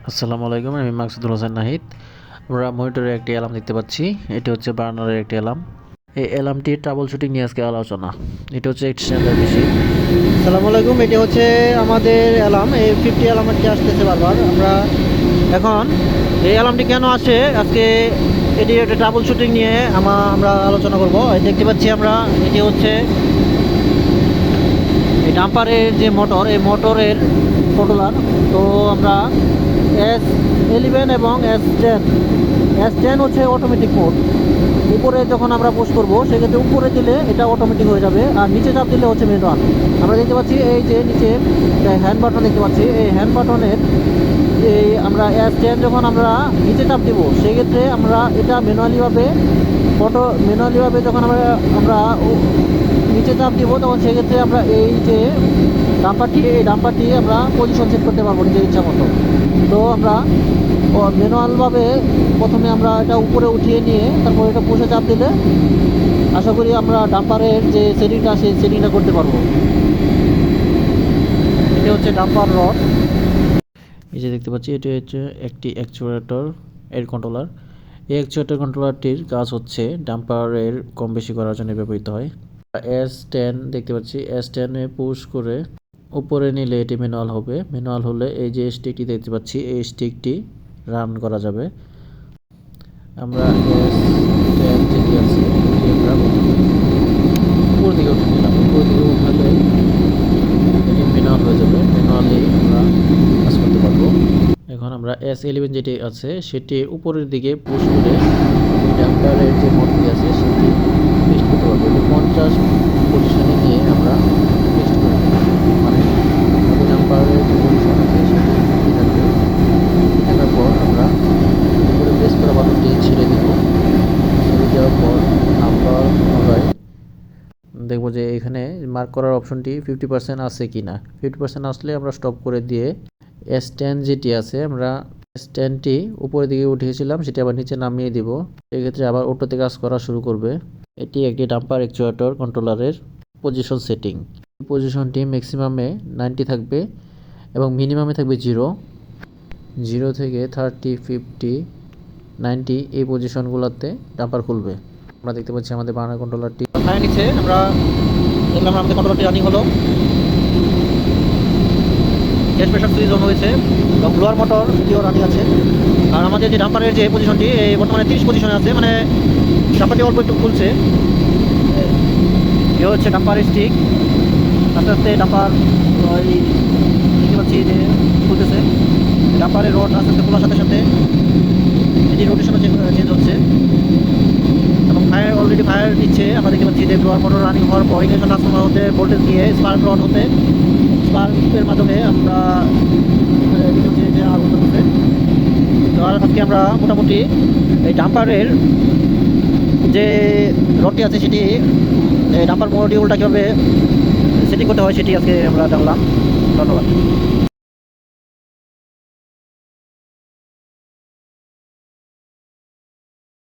আসসালামু আলাইকুম, আমি মাকসুদুল হোসেন নাহিদ। আমরা মনিটরে একটি অ্যালার্ম দেখতে পাচ্ছি। এটি হচ্ছে বার্নারের একটি অ্যালার্ম। এই অ্যালার্মটির ট্রাবল শুটিং নিয়ে আজকে আলোচনা। এটা হচ্ছে এক্সটেন্ডার মেশিন। আসসালামু আলাইকুম। এটি হচ্ছে আমাদের অ্যালার্ম, এই 50 অ্যালার্মটি আসতেছে বারবার। আমরা এখন এই অ্যালার্মটি কেন আসে আজকে এটি একটা ট্রাবল শুটিং নিয়ে আমরা আলোচনা করব। এই দেখতে পাচ্ছি আমরা, এটি হচ্ছে এই ডাম্পারের যে মোটর, এই মোটরের কন্ট্রোলার। তো আমরা S11 এবং S10 হচ্ছে অটোমেটিক মোড। উপরে যখন আমরা পুশ করব সেক্ষেত্রে উপরে দিলে এটা অটোমেটিক হয়ে যাবে, আর নিচে চাপ দিলে হচ্ছে ম্যানুয়াল। আমরা দেখতে পাচ্ছি এই যে নিচে হ্যান্ড বাটন দেখতে পাচ্ছি, এই হ্যান্ড বাটনের এই আমরা S10 যখন আমরা নিচে চাপ দিব সেক্ষেত্রে আমরা এটা ম্যানুয়ালিভাবে যখন আমরা নিচে চাপ দিব তখন সেক্ষেত্রে আমরা এই যে ডাম্পারটি আমরা পজিশন সেট করতে পারবো নিজের ইচ্ছা মতো। তো আমরা ম্যানুয়ালভাবে প্রথমে আমরা এটা উপরে উঠিয়ে নিয়ে তারপর এটা পুষে চাপ দিলে আশা করি আমরা ডাম্পারের যে সেটিংটা সেই সেটিংটা করতে পারবো। এটা হচ্ছে ডাম্পার রড। এই যে দেখতে পাচ্ছি, এটি হচ্ছে একটি অ্যাকচুয়েটর এর কন্ট্রোলার। এই অ্যাকচুয়েটর কন্ট্রোলারটির কাজ হচ্ছে ডাম্পারের কম বেশি করার জন্য ব্যবহৃত হয়। S10 দেখতে পাচ্ছি, S10 এ পুশ করে উপরে নিলে এটি ম্যানুয়াল হবে। ম্যানুয়াল হলে এই যে স্টিকটি দেখতে পাচ্ছি, এই স্টিকটি রান করা যাবে। আমরা S10 যেটি আছে এটি আমরা উপর দিকে উঠে নিলাম। উপর দিকে উঠালে এটি ম্যানুয়াল হয়ে যাবে। ম্যানুয়ালি আমরা কাজ করতে পারবো। এখন আমরা S11 যেটি আছে সেটি উপরের দিকে পুশ করে ডাম্পারের যে মোটরটি আছে সেটি ফিক্সড করতে পারবো। এটি 50 পজিশনে নিয়ে আমরা ফিক্সড করব, মানে আমাদের ডাম্পারের যে পজিশন আছে সেটি ঠিক থাকবে। থাকার পর আমরা উপরে প্রেস করা বাটনটি ছেড়ে দেব। ছেড়ে দেওয়ার পর আবার পুনরায় দেখবো যে এখানে মার্ক করার অপশনটি 50% আছে কি না। 50% আসলে আমরা স্টপ করে দিয়ে S10 যেটি আছে, আমরা S10টি উপরের দিকে উঠিয়েছিলাম সেটি আবার নিচে নামিয়ে দিব। সেক্ষেত্রে আবার অটোতে কাজ করা শুরু করবে। এটি একটি ডাম্পার অ্যাকচুয়েটর কন্ট্রোলারের পজিশন সেটিং। পজিশনটি ম্যাক্সিমামে 90 থাকবে এবং মিনিমামে থাকবে 0 থেকে 30, 50, 90 এই পজিশনগুলোতে ডাম্পার খুলবে। আমরা দেখতে পাচ্ছি আমাদের বার্নার কন্ট্রোলারটি ফায়ার নিচ্ছে। আমরা দেখলাম আমাদের কন্ট্রোলারটি রানিং হলো, গ্যাস প্রেশার সুইচ অন হয়েছে এবং ব্লোয়ার মোটরটিও রানিং আছে। আর আমাদের যে ডাম্পারের যে পজিশনটি এই বর্তমানে 30 পজিশনে আছে, মানে ডাম্পারটি অল্প একটু খুলছে। এ হচ্ছে ডাম্পার স্টিক, আস্তে আস্তে ডাম্পার দেখতে পাচ্ছি যে খুলতেছে। ডাম্পারের রড আস্তে আস্তে খোলার সাথে সাথে এটি রোটেশনও চেঞ্জ হচ্ছে এবং অলরেডি ফায়ার দিচ্ছে। আমরা দেখতে পাচ্ছি যে ব্লোয়ার মোটর রানিং হওয়ার পর ইগনিশন ট্রান্সফরমার হতে ভোল্টেজ দিয়ে স্পার্ক রড হতে স্পার্কের মাধ্যমে আমরা যে আগুন হচ্ছে। তো আজকে আমরা মোটামুটি এই ডাম্পারের যে রডটি আছে সেটি ডাম্পার মডিউলটা কীভাবে সেটিং করতে হয় সেটি আজকে আমরা জানলাম। ধন্যবাদ।